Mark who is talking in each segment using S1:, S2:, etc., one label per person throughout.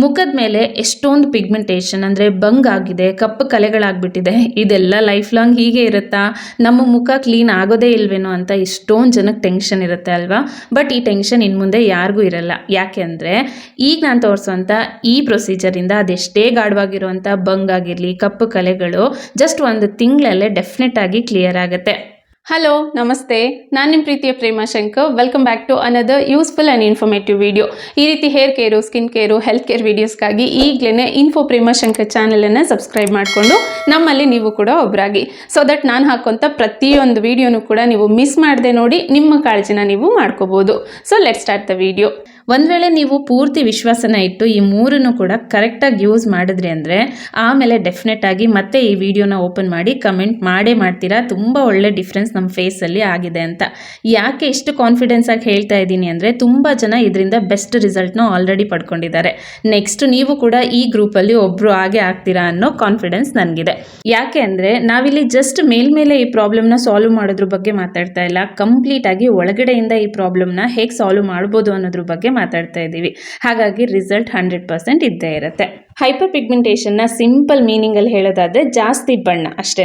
S1: ಮುಖದ ಮೇಲೆ ಎಷ್ಟೊಂದು ಪಿಗ್ಮೆಂಟೇಷನ್ ಅಂದರೆ ಬಂಗಾಗಿದೆ, ಕಪ್ಪು ಕಲೆಗಳಾಗ್ಬಿಟ್ಟಿದೆ. ಇದೆಲ್ಲ ಲೈಫ್ ಲಾಂಗ್ ಹೀಗೆ ಇರುತ್ತಾ, ನಮ್ಮ ಮುಖ ಕ್ಲೀನ್ ಆಗೋದೇ ಇಲ್ವೇನೋ ಅಂತ ಎಷ್ಟೊಂದು ಜನಕ್ಕೆ ಟೆನ್ಷನ್ ಇರುತ್ತೆ ಅಲ್ವಾ. ಬಟ್ ಈ ಟೆನ್ಷನ್ ಇನ್ನು ಮುಂದೆ ಯಾರಿಗೂ ಇರಲ್ಲ. ಯಾಕೆ ಅಂದರೆ ಈಗ ನಾನು ತೋರಿಸೋಂಥ ಈ ಪ್ರೊಸೀಜರಿಂದ ಅದೆಷ್ಟೇ ಗಾಢವಾಗಿರುವಂಥ ಬಂಗಾಗಿರಲಿ, ಕಪ್ಪು ಕಲೆಗಳು ಜಸ್ಟ್ ಒಂದು ತಿಂಗಳಲ್ಲೇ ಡೆಫಿನೆಟ್ ಆಗಿ ಕ್ಲಿಯರ್ ಆಗುತ್ತೆ.
S2: ಹಲೋ ನಮಸ್ತೆ, ನಾನು ನಿಮ್ಮ ಪ್ರೀತಿಯ Prema Shankar. Welcome back to another useful and informative video. ಈ ರೀತಿ hair care, skin care, health care ವೀಡಿಯೋಸ್ಗಾಗಿ ಈಗಲೇ ಇನ್ಫೋ ಪ್ರೇಮಾ ಶಂಕರ್ ಚಾನಲನ್ನು ಸಬ್ಸ್ಕ್ರೈಬ್ ಮಾಡಿಕೊಂಡು ನಮ್ಮಲ್ಲಿ ನೀವು ಕೂಡ ಒಬ್ಬರಾಗಿ, ಸೊ ದಟ್ ನಾನು ಹಾಕೋಂಥ ಪ್ರತಿಯೊಂದು ವಿಡಿಯೋನು ಕೂಡ ನೀವು ಮಿಸ್ ಮಾಡದೆ ನೋಡಿ ನಿಮ್ಮ ಕಾಳಜಿನ ನೀವು ಮಾಡ್ಕೋಬೋದು. So let start the video.
S1: ಒಂದು ವೇಳೆ ನೀವು ಪೂರ್ತಿ ವಿಶ್ವಾಸನ ಇಟ್ಟು ಈ ಮೂರನ್ನು ಕೂಡ ಕರೆಕ್ಟಾಗಿ ಯೂಸ್ ಮಾಡಿದ್ರಿ ಅಂದರೆ ಆಮೇಲೆ ಡೆಫಿನೆಟ್ ಆಗಿ ಮತ್ತೆ ಈ ವಿಡಿಯೋನ ಓಪನ್ ಮಾಡಿ ಕಮೆಂಟ್ ಮಾಡೇ ಮಾಡ್ತೀರಾ, ತುಂಬ ಒಳ್ಳೆ ಡಿಫ್ರೆನ್ಸ್ ನಮ್ಮ ಫೇಸಲ್ಲಿ ಆಗಿದೆ ಅಂತ. ಯಾಕೆ ಇಷ್ಟು ಕಾನ್ಫಿಡೆನ್ಸ್ ಆಗಿ ಹೇಳ್ತಾ ಇದ್ದೀನಿ ಅಂದರೆ ತುಂಬ ಜನ ಇದರಿಂದ ಬೆಸ್ಟ್ ರಿಸಲ್ಟ್ನ ಆಲ್ರೆಡಿ ಪಡ್ಕೊಂಡಿದ್ದಾರೆ. ನೆಕ್ಸ್ಟ್ ನೀವು ಕೂಡ ಈ ಗ್ರೂಪಲ್ಲಿ ಒಬ್ಬರು ಆಗೇ ಆಗ್ತೀರಾ ಅನ್ನೋ ಕಾನ್ಫಿಡೆನ್ಸ್ ನನಗಿದೆ. ಯಾಕೆ ಅಂದರೆ ನಾವಿಲ್ಲಿ ಜಸ್ಟ್ ಮೇಲ್ಮೇಲೆ ಈ ಪ್ರಾಬ್ಲಮ್ನ ಸಾಲ್ವ್ ಮಾಡೋದ್ರ ಬಗ್ಗೆ ಮಾತಾಡ್ತಾ ಇಲ್ಲ, ಕಂಪ್ಲೀಟಾಗಿ ಒಳಗಡೆಯಿಂದ ಈ ಪ್ರಾಬ್ಲಮ್ನ ಹೇಗೆ ಸಾಲ್ವ್ ಮಾಡ್ಬೋದು ಅನ್ನೋದ್ರ ಬಗ್ಗೆ ಮಾತಾಡ್ತಾ ಇದ್ದೀವಿ. ಹಾಗಾಗಿ ರಿಸಲ್ಟ್ 100% ಇದ್ದೇ ಇರುತ್ತೆ. ಹೈಪರ್ ಪಿಗ್ಮೆಂಟೇಷನ್ನ ಸಿಂಪಲ್ ಮೀನಿಂಗಲ್ಲಿ ಹೇಳೋದಾದರೆ ಜಾಸ್ತಿ ಬಣ್ಣ ಅಷ್ಟೇ.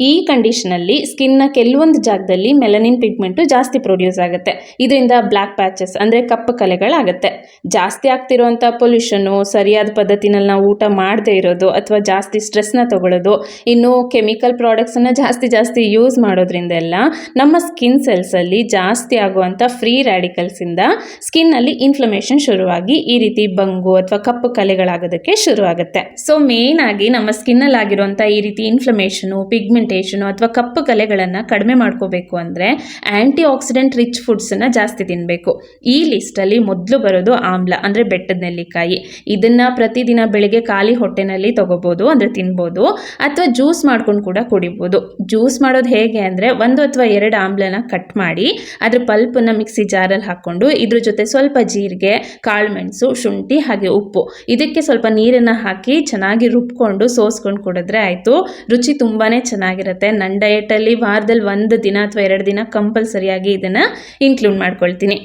S1: ಈ ಕಂಡೀಷನಲ್ಲಿ ಸ್ಕಿನ್ನ ಕೆಲವೊಂದು ಜಾಗದಲ್ಲಿ ಮೆಲನಿನ್ ಪಿಗ್ಮೆಂಟು ಜಾಸ್ತಿ ಪ್ರೊಡ್ಯೂಸ್ ಆಗುತ್ತೆ. ಇದರಿಂದ ಬ್ಲ್ಯಾಕ್ ಪ್ಯಾಚಸ್ ಅಂದರೆ ಕಪ್ಪು ಕಲೆಗಳಾಗುತ್ತೆ. ಜಾಸ್ತಿ ಆಗ್ತಿರೋಂಥ ಪೊಲ್ಯೂಷನ್ನು, ಸರಿಯಾದ ಪದ್ಧತಿನಲ್ಲಿ ನಾವು ಊಟ ಮಾಡದೇ ಇರೋದು, ಅಥವಾ ಜಾಸ್ತಿ ಸ್ಟ್ರೆಸ್ನ ತಗೊಳ್ಳೋದು, ಇನ್ನು ಕೆಮಿಕಲ್ ಪ್ರಾಡಕ್ಟ್ಸನ್ನು ಜಾಸ್ತಿ ಯೂಸ್ ಮಾಡೋದ್ರಿಂದೆಲ್ಲ ನಮ್ಮ ಸ್ಕಿನ್ ಸೆಲ್ಸಲ್ಲಿ ಜಾಸ್ತಿ ಆಗುವಂಥ ಫ್ರೀ ರ್ಯಾಡಿಕಲ್ಸಿಂದ ಸ್ಕಿನ್ನಲ್ಲಿ ಇನ್ಫ್ಲಮೇಷನ್ ಶುರುವಾಗಿ ಈ ರೀತಿ ಬಂಗು ಅಥವಾ ಕಪ್ಪು ಕಲೆಗಳಾಗೋದಕ್ಕೆ ಶುರು ಆಗುತ್ತೆ. ಸೊ ಮೇನ್ ಆಗಿ ನಮ್ಮ ಸ್ಕಿನ್ನಲ್ಲಿ ಆಗಿರುವಂಥ ಈ ರೀತಿ ಇನ್ಫ್ಲಮೇಷನು, ಪಿಗ್ಮೆಂಟೇಷನು ಅಥವಾ ಕಪ್ಪು ಕಲೆಗಳನ್ನು ಕಡಿಮೆ ಮಾಡ್ಕೋಬೇಕು ಅಂದರೆ ಆ್ಯಂಟಿ ಆಕ್ಸಿಡೆಂಟ್ ರಿಚ್ ಫುಡ್ಸನ್ನು ಜಾಸ್ತಿ ತಿನ್ನಬೇಕು. ಈ ಲಿಸ್ಟಲ್ಲಿ ಮೊದಲು ಬರೋದು ಆಮ್ಲ ಅಂದರೆ ಬೆಟ್ಟದ ನೆಲ್ಲಿಕಾಯಿ. ಇದನ್ನು ಪ್ರತಿದಿನ ಬೆಳಿಗ್ಗೆ ಖಾಲಿ ಹೊಟ್ಟೆನಲ್ಲಿ ತಗೋಬೋದು, ಅಂದರೆ ತಿನ್ಬೋದು, ಅಥವಾ ಜ್ಯೂಸ್ ಮಾಡ್ಕೊಂಡು ಕೂಡ ಕುಡಿಬೋದು. ಜ್ಯೂಸ್ ಮಾಡೋದು ಹೇಗೆ ಅಂದರೆ 1 ಅಥವಾ 2 ಆಮ್ಲನ ಕಟ್ ಮಾಡಿ ಅದ್ರ ಪಲ್ಪನ್ನು ಮಿಕ್ಸಿ ಜಾರಲ್ಲಿ ಹಾಕ್ಕೊಂಡು ಇದ್ರ ಜೊತೆ ಸ್ವಲ್ಪ ಜೀರಿಗೆ, ಕಾಳುಮೆಣಸು, ಶುಂಠಿ ಹಾಗೆ ಉಪ್ಪು, ಇದಕ್ಕೆ ಸ್ವಲ್ಪ ನೀರನ್ನು ಹಾಕಿ ಚೆನ್ನಾಗಿ ರುಬ್ಕೊಂಡು ಸೋಸ್ಕೊಂಡು ಕುಡಿದ್ರೆ ಆಯಿತು. ರುಚಿ ತುಂಬಾ ಚೆನ್ನಾಗಿರುತ್ತೆ. ನನ್ನ ಡಯಟಲ್ಲಿ ವಾರದಲ್ಲಿ 1 ದಿನ ಅಥವಾ 2 ದಿನ ಕಂಪಲ್ಸರಿಯಾಗಿ ಇದನ್ನು ಇನ್ಕ್ಲೂಡ್ ಮಾಡ್ಕೊಳ್ತೀನಿ.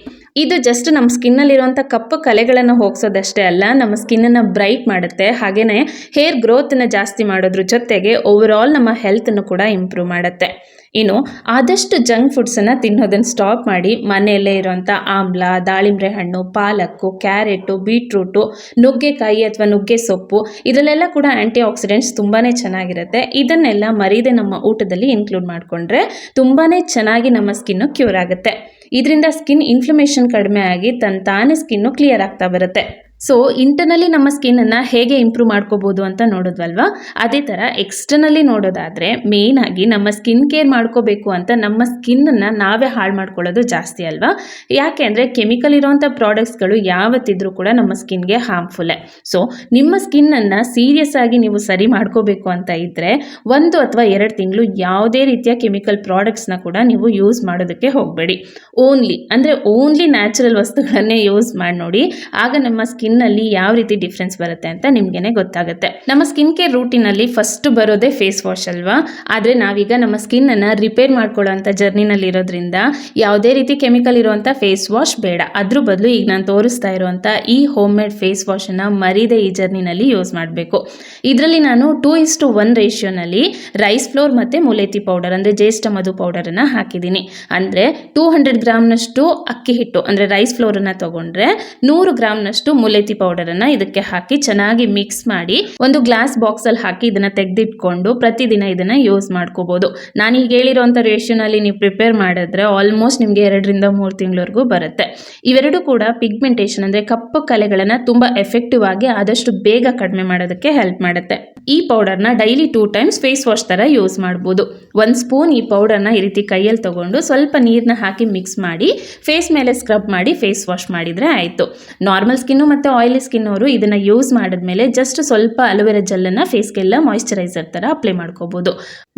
S1: ಇದು ಜಸ್ಟ್ ನಮ್ಮ ಸ್ಕಿನ್ನಲ್ಲಿರುವಂಥ ಕಪ್ಪು ಕಲೆಗಳನ್ನು ಹೋಗಿಸೋದಷ್ಟೇ ಅಲ್ಲ, ನಮ್ಮ ಸ್ಕಿನ್ನನ್ನು ಬ್ರೈಟ್ ಮಾಡುತ್ತೆ. ಹಾಗೆಯೇ ಹೇರ್ ಗ್ರೋತನ್ನು ಜಾಸ್ತಿ ಮಾಡೋದ್ರ ಜೊತೆಗೆ ಓವರಾಲ್ ನಮ್ಮ ಹೆಲ್ತನ್ನು ಕೂಡ ಇಂಪ್ರೂವ್ ಮಾಡುತ್ತೆ. ಇನ್ನು ಆದಷ್ಟು ಜಂಕ್ ಫುಡ್ಸನ್ನು ತಿನ್ನೋದನ್ನು ಸ್ಟಾಪ್ ಮಾಡಿ ಮನೆಯಲ್ಲೇ ಇರೋಂಥ ಆಮ್ಲ, ದಾಳಿಂಬೆ ಹಣ್ಣು, ಪಾಲಕ್ಕು, ಕ್ಯಾರೆಟು, ಬೀಟ್ರೂಟು, ನುಗ್ಗೆಕಾಯಿ ಅಥವಾ ನುಗ್ಗೆ ಸೊಪ್ಪು, ಇದರಲ್ಲೆಲ್ಲ ಕೂಡ ಆ್ಯಂಟಿ ಆಕ್ಸಿಡೆಂಟ್ಸ್ ತುಂಬಾ ಚೆನ್ನಾಗಿರುತ್ತೆ. ಇದನ್ನೆಲ್ಲ ಮರೀದೆ ನಮ್ಮ ಊಟದಲ್ಲಿ ಇನ್ಕ್ಲೂಡ್ ಮಾಡಿಕೊಂಡ್ರೆ ತುಂಬಾ ಚೆನ್ನಾಗಿ ನಮ್ಮ ಸ್ಕಿನ್ನು ಕ್ಯೂರ್ ಆಗುತ್ತೆ. ಇದರಿಂದ ಸ್ಕಿನ್ ಇನ್ಫ್ಲಮೇಷನ್ ಕಡಿಮೆ ಆಗಿ ತಾನೇ ಸ್ಕಿನ್ನು ಕ್ಲಿಯರ್ ಆಗ್ತಾ ಬರುತ್ತೆ. ಸೊ ಇಂಟರ್ನಲ್ಲಿ ನಮ್ಮ ಸ್ಕಿನ್ನನ್ನು ಹೇಗೆ ಇಂಪ್ರೂವ್ ಮಾಡ್ಕೋಬೋದು ಅಂತ ನೋಡೋದ್ವಲ್ವಾ, ಅದೇ ಥರ ಎಕ್ಸ್ಟರ್ನಲ್ಲಿ ನೋಡೋದಾದರೆ ಮೇಯ್ನ್ ಆಗಿ ನಮ್ಮ ಸ್ಕಿನ್ ಕೇರ್ ಮಾಡ್ಕೋಬೇಕು ಅಂತ ನಮ್ಮ ಸ್ಕಿನ್ನನ್ನು ನಾವೇ ಹಾಳು ಮಾಡ್ಕೊಳ್ಳೋದು ಜಾಸ್ತಿ ಅಲ್ವಾ. ಯಾಕೆ ಅಂದರೆ ಕೆಮಿಕಲ್ ಇರೋವಂಥ ಪ್ರಾಡಕ್ಟ್ಸ್ಗಳು ಯಾವತ್ತಿದ್ರೂ ಕೂಡ ನಮ್ಮ ಸ್ಕಿನ್ಗೆ ಹಾರ್ಮ್ಫುಲ್ಲೇ. ಸೊ ನಿಮ್ಮ ಸ್ಕಿನ್ನನ್ನು ಸೀರಿಯಸ್ ಆಗಿ ನೀವು ಸರಿ ಮಾಡ್ಕೋಬೇಕು ಅಂತ ಇದ್ದರೆ 1 ಅಥವಾ 2 ತಿಂಗಳು ಯಾವುದೇ ರೀತಿಯ ಕೆಮಿಕಲ್ ಪ್ರಾಡಕ್ಟ್ಸ್ನ ಕೂಡ ನೀವು ಯೂಸ್ ಮಾಡೋದಕ್ಕೆ ಹೋಗಬೇಡಿ. ಓನ್ಲಿ ನ್ಯಾಚುರಲ್ ವಸ್ತುಗಳನ್ನೇ ಯೂಸ್ ಮಾಡಿ ನೋಡಿ. ಆಗ ನಮ್ಮ ಸ್ಕಿನ್ನಲ್ಲಿ ಯಾವ ರೀತಿ ಡಿಫ್ರೆನ್ಸ್ ಬರುತ್ತೆ ಅಂತ ನಿಮಗೇನೆ ಗೊತ್ತಾಗುತ್ತೆ. ನಮ್ಮ ಸ್ಕಿನ್ ಕೇರ್ ರೂಟೀನಲ್ಲಿ ಫಸ್ಟ್ ಬರೋದೇ ಫೇಸ್ ವಾಶ್ ಅಲ್ವಾ. ಆದರೆ ನಾವೀಗ ನಮ್ಮ ಸ್ಕಿನ್ನನ್ನು ರಿಪೇರ್ ಮಾಡ್ಕೊಳ್ಳೋಂಥ ಜರ್ನಿನಲ್ಲಿ ಇರೋದ್ರಿಂದ ಯಾವುದೇ ರೀತಿ ಕೆಮಿಕಲ್ ಇರುವಂಥ ಫೇಸ್ ವಾಶ್ ಬೇಡ. ಅದ್ರ ಬದಲು ಈಗ ನಾನು ತೋರಿಸ್ತಾ ಇರುವಂಥ ಈ ಹೋಮ್ ಮೇಡ್ ಫೇಸ್ ವಾಶನ್ನು ಮರೀದೆ ಈ ಜರ್ನಿನಲ್ಲಿ ಯೂಸ್ ಮಾಡಬೇಕು. ಇದರಲ್ಲಿ ನಾನು 2:1 ರೇಷಿಯೋನಲ್ಲಿ ರೈಸ್ ಫ್ಲೋರ್ ಮತ್ತು ಮುಲೇತಿ ಪೌಡರ್ ಅಂದರೆ ಜ್ಯೇಷ್ಠ ಮಧು ಪೌಡರನ್ನು ಹಾಕಿದ್ದೀನಿ. ಅಂದರೆ 200 ಗ್ರಾಮ್ನಷ್ಟು ಅಕ್ಕಿ ಹಿಟ್ಟು ಅಂದರೆ ರೈಸ್ ಫ್ಲೋರನ್ನು ತೊಗೊಂಡ್ರೆ 100 ಗ್ರಾಮ್ನಷ್ಟು ಮುಲೇತಿ ಪೌಡರನ್ನು ಇದಕ್ಕೆ ಹಾಕಿ ಚೆನ್ನಾಗಿ ಮಿಕ್ಸ್ ಮಾಡಿ ಒಂದು ಗ್ಲಾಸ್ ಬಾಕ್ಸಲ್ಲಿ ಹಾಕಿ ಇದನ್ನು ತೆಗೆದಿಟ್ಕೊಂಡು ಪ್ರತಿದಿನ ಇದನ್ನು ಯೂಸ್ ಮಾಡ್ಕೋಬೋದು. ನಾನು ಈಗ ಹೇಳಿರೋಂಥ ರೇಷಿಯೋನಲ್ಲಿ ನೀವು ಪ್ರಿಪೇರ್ ಮಾಡಿದ್ರೆ ಆಲ್ಮೋಸ್ಟ್ ನಿಮಗೆ 2ರಿಂದ 3 ತಿಂಗಳವರೆಗೂ ಬರುತ್ತೆ. ಇವೆರಡು ಕೂಡ ಪಿಗ್ಮೆಂಟೇಷನ್ ಅಂದರೆ ಕಪ್ಪು ಕಲೆಗಳನ್ನು ತುಂಬ ಎಫೆಕ್ಟಿವ್ ಆಗಿ ಆದಷ್ಟು ಬೇಗ ಕಡಿಮೆ ಮಾಡೋದಕ್ಕೆ ಹೆಲ್ಪ್ ಮಾಡುತ್ತೆ. ಈ ಪೌಡರ್ನ ಡೈಲಿ 2 ಟೈಮ್ಸ್ ಫೇಸ್ ವಾಶ್ ಥರ ಯೂಸ್ ಮಾಡ್ಬೋದು. 1 ಸ್ಪೂನ್ ಈ ಪೌಡರ್ನ ಈ ರೀತಿ ಕೈಯಲ್ಲಿ ತೊಗೊಂಡು ಸ್ವಲ್ಪ ನೀರನ್ನ ಹಾಕಿ ಮಿಕ್ಸ್ ಮಾಡಿ ಫೇಸ್ ಮೇಲೆ ಸ್ಕ್ರಬ್ ಮಾಡಿ ಫೇಸ್ ವಾಶ್ ಮಾಡಿದರೆ ಆಯಿತು. ನಾರ್ಮಲ್ ಸ್ಕಿನ್ನು ಮತ್ತು ಆಯಿಲಿ ಸ್ಕಿನ್ ಅವರು ಇದನ್ನು ಯೂಸ್ ಮಾಡಿದ್ಮೇಲೆ ಜಸ್ಟ್ ಸ್ವಲ್ಪ ಅಲೋವೆರಾ ಜೆಲ್ಲನ್ನು ಫೇಸ್ಗೆಲ್ಲ ಮಾಯಿಶ್ಚರೈಸರ್ ಥರ ಅಪ್ಲೈ ಮಾಡ್ಕೋಬೋದು.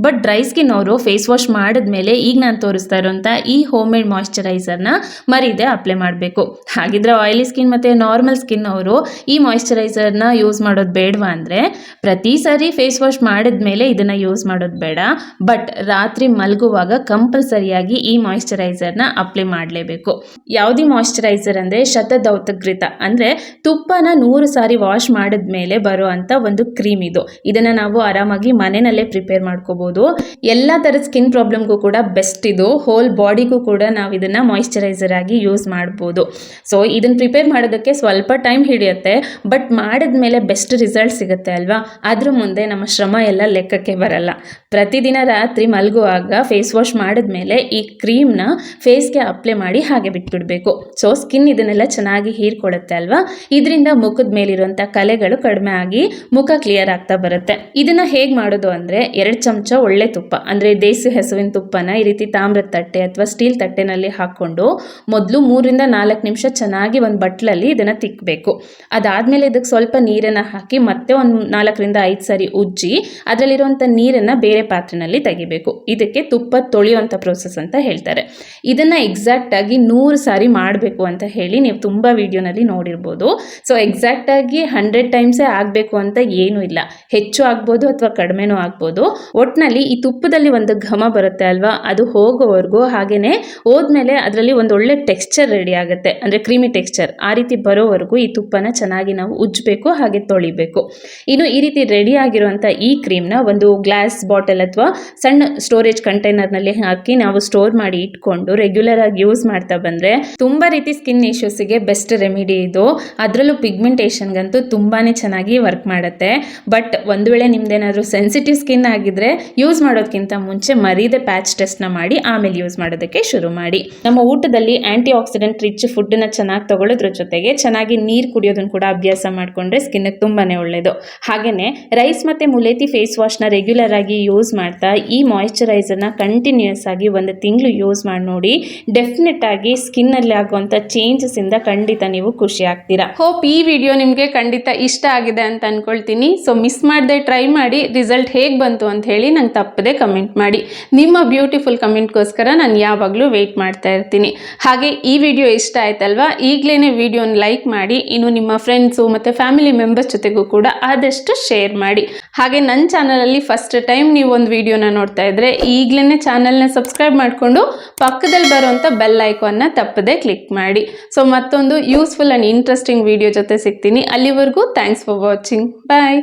S1: ಬಟ್ ಡ್ರೈ ಸ್ಕಿನ್ ಅವರು ಫೇಸ್ ವಾಶ್ ಮಾಡಿದ್ಮೇಲೆ ಈಗ ನಾನು ತೋರಿಸ್ತಾ ಇರೋಂಥ ಈ ಹೋಮ್ ಮೇಡ್ ಮಾಯಿಶ್ಚರೈಸರ್ನ ಮರೀದೆ ಅಪ್ಲೈ ಮಾಡಬೇಕು. ಹಾಗಿದ್ರೆ ಆಯಿಲಿ ಸ್ಕಿನ್ ಮತ್ತು ನಾರ್ಮಲ್ ಸ್ಕಿನ್ ಅವರು ಈ ಮಾಯಿಶ್ಚರೈಸರ್ನ ಯೂಸ್ ಮಾಡೋದು ಬೇಡವಾ ಅಂದರೆ ಪ್ರತಿ ಸಾರಿ ಫೇಸ್ ವಾಶ್ ಮಾಡಿದ್ಮೇಲೆ ಇದನ್ನು ಯೂಸ್ ಮಾಡೋದು ಬೇಡ. ಬಟ್ ರಾತ್ರಿ ಮಲಗುವಾಗ ಕಂಪಲ್ಸರಿಯಾಗಿ ಈ ಮಾಯಿಶ್ಚರೈಸರ್ನ ಅಪ್ಲೈ ಮಾಡಲೇಬೇಕು. ಯಾವುದೇ ಮಾಯಿಶ್ಚರೈಸರ್ ಅಂದರೆ ಶತದೌತಘೃತ ಅಂದರೆ ತುಪ್ಪನ 100 ಸಾರಿ ವಾಶ್ ಮಾಡಿದ್ಮೇಲೆ ಬರೋ ಅಂಥ ಒಂದು ಕ್ರೀಮ್ ಇದು. ಇದನ್ನು ನಾವು ಆರಾಮಾಗಿ ಮನೆಯಲ್ಲೇ ಪ್ರಿಪೇರ್ ಮಾಡ್ಕೋಬೋದು. ಎಲ್ಲ ಥರದ ಸ್ಕಿನ್ ಪ್ರಾಬ್ಲಮ್ಗೂ ಕೂಡ ಬೆಸ್ಟ್ ಇದು. ಹೋಲ್ ಬಾಡಿಗೂ ಕೂಡ ನಾವು ಇದನ್ನು ಮಾಯಿಶ್ಚರೈಸರ್ ಆಗಿ ಯೂಸ್ ಮಾಡ್ಬೋದು. ಸೊ ಇದನ್ನು ಪ್ರಿಪೇರ್ ಮಾಡೋದಕ್ಕೆ ಸ್ವಲ್ಪ ಟೈಮ್ ಹಿಡಿಯುತ್ತೆ, ಬಟ್ ಮಾಡಿದ್ಮೇಲೆ ಬೆಸ್ಟ್ ರಿಸಲ್ಟ್ ಸಿಗುತ್ತೆ ಅಲ್ವಾ. ಅದ್ರ ಮುಂದೆ ನಮ್ಮ ಶ್ರಮ ಎಲ್ಲ ಲೆಕ್ಕಕ್ಕೆ ಬರಲ್ಲ. ಪ್ರತಿದಿನ ರಾತ್ರಿ ಮಲಗುವಾಗ ಫೇಸ್ ವಾಶ್ ಮಾಡಿದ್ಮೇಲೆ ಈ ಕ್ರೀಮ್ನ ಫೇಸ್ಗೆ ಅಪ್ಲೈ ಮಾಡಿ ಹಾಗೆ ಬಿಟ್ಬಿಡಬೇಕು. ಸೊ ಸ್ಕಿನ್ ಇದನ್ನೆಲ್ಲ ಚೆನ್ನಾಗಿ ಹೀರ್ಕೊಳ್ಳುತ್ತೆ ಅಲ್ವಾ. ಇದರಿಂದ ಮುಖದ ಮೇಲಿರುವಂಥ ಕಲೆಗಳು ಕಡಿಮೆ ಆಗಿ ಮುಖ ಕ್ಲಿಯರ್ ಆಗ್ತಾ ಬರುತ್ತೆ. ಇದನ್ನು ಹೇಗೆ ಮಾಡೋದು ಅಂದರೆ 2 ಚಮಚ ಒಳ್ಳೆ ತುಪ್ಪ ಅಂದರೆ ದೇಸಿ ಹಸುವಿನ ತುಪ್ಪನ ಈ ರೀತಿ ತಾಮ್ರದ ತಟ್ಟೆ ಅಥವಾ ಸ್ಟೀಲ್ ತಟ್ಟೆನಲ್ಲಿ ಹಾಕ್ಕೊಂಡು ಮೊದಲು 3 ರಿಂದ 4 ನಿಮಿಷ ಚೆನ್ನಾಗಿ ಒಂದು ಬಟ್ಲಲ್ಲಿ ಇದನ್ನು ತಿಕ್ಕಬೇಕು. ಅದಾದಮೇಲೆ ಇದಕ್ಕೆ ಸ್ವಲ್ಪ ನೀರನ್ನು ಹಾಕಿ ಮತ್ತೆ ಒಂದು 4 ರಿಂದ 5 ಸಾರಿ ಉಜ್ಜಿ ಅದರಲ್ಲಿರುವಂಥ ನೀರನ್ನು ಬೇರೆ ಪಾತ್ರೆಯಲ್ಲಿ ತೆಗಿಬೇಕು. ಇದಕ್ಕೆ ತುಪ್ಪ ತೊಳೆಯುವಂಥ ಪ್ರೋಸೆಸ್ ಅಂತ ಹೇಳ್ತಾರೆ. ಇದನ್ನು ಎಕ್ಸಾಕ್ಟಾಗಿ 100 ಸಾರಿ ಮಾಡಬೇಕು ಅಂತ ಹೇಳಿ ನೀವು ತುಂಬ ವಿಡಿಯೋನಲ್ಲಿ ನೋಡಿರ್ಬೋದು. ಸೊ ಎಕ್ಸಾಕ್ಟಾಗಿ 100 ಟೈಮ್ಸೇ ಆಗಬೇಕು ಅಂತ ಏನೂ ಇಲ್ಲ, ಹೆಚ್ಚು ಆಗ್ಬೋದು ಅಥವಾ ಕಡಿಮೆನೂ ಆಗ್ಬೋದು. ಒಟ್ಟಿನಲ್ಲಿ ಈ ತುಪ್ಪದಲ್ಲಿ ಒಂದು ಘಮ ಬರುತ್ತೆ ಅಲ್ವಾ, ಅದು ಹೋಗೋವರೆಗೂ ಹಾಗೆಯೇ ಹೋದ್ಮೇಲೆ ಅದರಲ್ಲಿ ಒಂದು ಒಳ್ಳೆ ಟೆಕ್ಸ್ಚರ್ ರೆಡಿ ಆಗುತ್ತೆ, ಅಂದರೆ ಕ್ರೀಮಿ ಟೆಕ್ಸ್ಚರ್. ಆ ರೀತಿ ಬರೋವರೆಗೂ ಈ ತುಪ್ಪನ ಚೆನ್ನಾಗಿ ನಾವು ಉಜ್ಜಬೇಕು, ಹಾಗೆ ತೊಳಿಬೇಕು. ಇನ್ನು ಈ ರೀತಿ ರೆಡಿ ಆಗಿರುವಂಥ ಈ ಕ್ರೀಮ್ನ ಒಂದು ಗ್ಲಾಸ್ ಬಾಟಲ್ ಅಥವಾ ಸಣ್ಣ ಸ್ಟೋರೇಜ್ ಕಂಟೈನರ್ನಲ್ಲಿ ಹಾಕಿ ನಾವು ಸ್ಟೋರ್ ಮಾಡಿ ಇಟ್ಕೊಂಡು ರೆಗ್ಯುಲರ್ ಆಗಿ ಯೂಸ್ ಮಾಡ್ತಾ ಬಂದರೆ ತುಂಬ ರೀತಿ ಸ್ಕಿನ್ ಇಶ್ಯೂಸಿಗೆ ಬೆಸ್ಟ್ ರೆಮಿಡಿ ಇದು. ಅದರಲ್ಲೂ ಪಿಗ್ಮೆಂಟೇಷನ್ಗಂತೂ ತುಂಬಾ ಚೆನ್ನಾಗಿ ವರ್ಕ್ ಮಾಡುತ್ತೆ. ಬಟ್ ಒಂದು ವೇಳೆ ನಿಮ್ದೇನಾದರೂ ಸೆನ್ಸಿಟಿವ್ ಸ್ಕಿನ್ ಆಗಿದ್ರೆ ಯೂಸ್ ಮಾಡೋದಕ್ಕಿಂತ ಮುಂಚೆ ಮರೀದೆ ಪ್ಯಾಚ್ ಟೆಸ್ಟ್ನ ಮಾಡಿ ಆಮೇಲೆ ಯೂಸ್ ಮಾಡೋದಕ್ಕೆ ಶುರು ಮಾಡಿ. ನಮ್ಮ ಊಟದಲ್ಲಿ ಆಂಟಿ ಆಕ್ಸಿಡೆಂಟ್ ರಿಚ್ ಫುಡ್ನ ಚೆನ್ನಾಗಿ ತಗೊಳ್ಳೋದ್ರ ಜೊತೆಗೆ ಚೆನ್ನಾಗಿ ನೀರು ಕುಡಿಯೋದನ್ನು ಕೂಡ ಅಭ್ಯಾಸ ಮಾಡಿಕೊಂಡ್ರೆ ಸ್ಕಿನ್ಗೆ ತುಂಬಾ ಒಳ್ಳೆಯದು. ಹಾಗೆಯೇ ರೈಸ್ ಮತ್ತು ಮುಲೇತಿ ಫೇಸ್ ವಾಶ್ನ ರೆಗ್ಯುಲರ್ ಆಗಿ ಯೂಸ್ ಮಾಡ್ತಾ ಈ ಮಾಯಿಶ್ಚರೈಸರ್ನ ಕಂಟಿನ್ಯೂಸ್ ಆಗಿ 1 ತಿಂಗಳು ಯೂಸ್ ಮಾಡಿ ನೋಡಿ. ಡೆಫಿನೆಟ್ ಆಗಿ ಸ್ಕಿನ್ನಲ್ಲಿ ಆಗುವಂಥ ಚೇಂಜಸ್ಸಿಂದ ಖಂಡಿತ ನೀವು ಖುಷಿ ಆಗ್ತೀರಾ.
S2: ಹೋಪ್ ಈ ವಿಡಿಯೋ ನಿಮಗೆ ಖಂಡಿತ ಇಷ್ಟ ಆಗಿದೆ ಅಂತ ಅನ್ಕೊಳ್ತೀನಿ. ಸೊ ಮಿಸ್ ಮಾಡದೆ ಟ್ರೈ ಮಾಡಿ, ರಿಸಲ್ಟ್ ಹೇಗೆ ಬಂತು ಅಂತ ಹೇಳಿ ನಂಗೆ ತಪ್ಪದೆ ಕಮೆಂಟ್ ಮಾಡಿ. ನಿಮ್ಮ ಬ್ಯೂಟಿಫುಲ್ ಕಮೆಂಟ್ಗೋಸ್ಕರ ನಾನು ಯಾವಾಗಲೂ ವೆಯ್ಟ್ ಮಾಡ್ತಾ ಇರ್ತೀನಿ. ಹಾಗೆ ಈ ವಿಡಿಯೋ ಇಷ್ಟ ಆಯ್ತಲ್ವಾ, ಈಗಲೇ ವಿಡಿಯೋನ ಲೈಕ್ ಮಾಡಿ, ಇನ್ನು ನಿಮ್ಮ ಫ್ರೆಂಡ್ಸು ಮತ್ತು ಫ್ಯಾಮಿಲಿ ಮೆಂಬರ್ಸ್ ಜೊತೆಗೂ ಕೂಡ ಆದಷ್ಟು ಶೇರ್ ಮಾಡಿ. ಹಾಗೆ ನನ್ನ ಚಾನಲಲ್ಲಿ ಫಸ್ಟ್ ಟೈಮ್ ನೀವು ಒಂದು ವಿಡಿಯೋನ ನೋಡ್ತಾ ಇದ್ದರೆ ಈಗಲೇ ಚಾನಲ್ನ ಸಬ್ಸ್ಕ್ರೈಬ್ ಮಾಡಿಕೊಂಡು ಪಕ್ಕದಲ್ಲಿ ಬರುವಂಥ ಬೆಲ್ ಐಕಾನ್ನ ತಪ್ಪದೆ ಕ್ಲಿಕ್ ಮಾಡಿ. ಸೊ ಮತ್ತೊಂದು ಯೂಸ್ಫುಲ್ ಆ್ಯಂಡ್ ಇಂಟ್ರೆಸ್ಟಿಂಗ್ ವಿಡಿಯೋ ಜೊತೆ ಸಿಗ್ತೀನಿ. ಅಲ್ಲಿವರೆಗೂ ಥ್ಯಾಂಕ್ಸ್ ಫಾರ್ ವಾಚಿಂಗ್. ಬಾಯ್.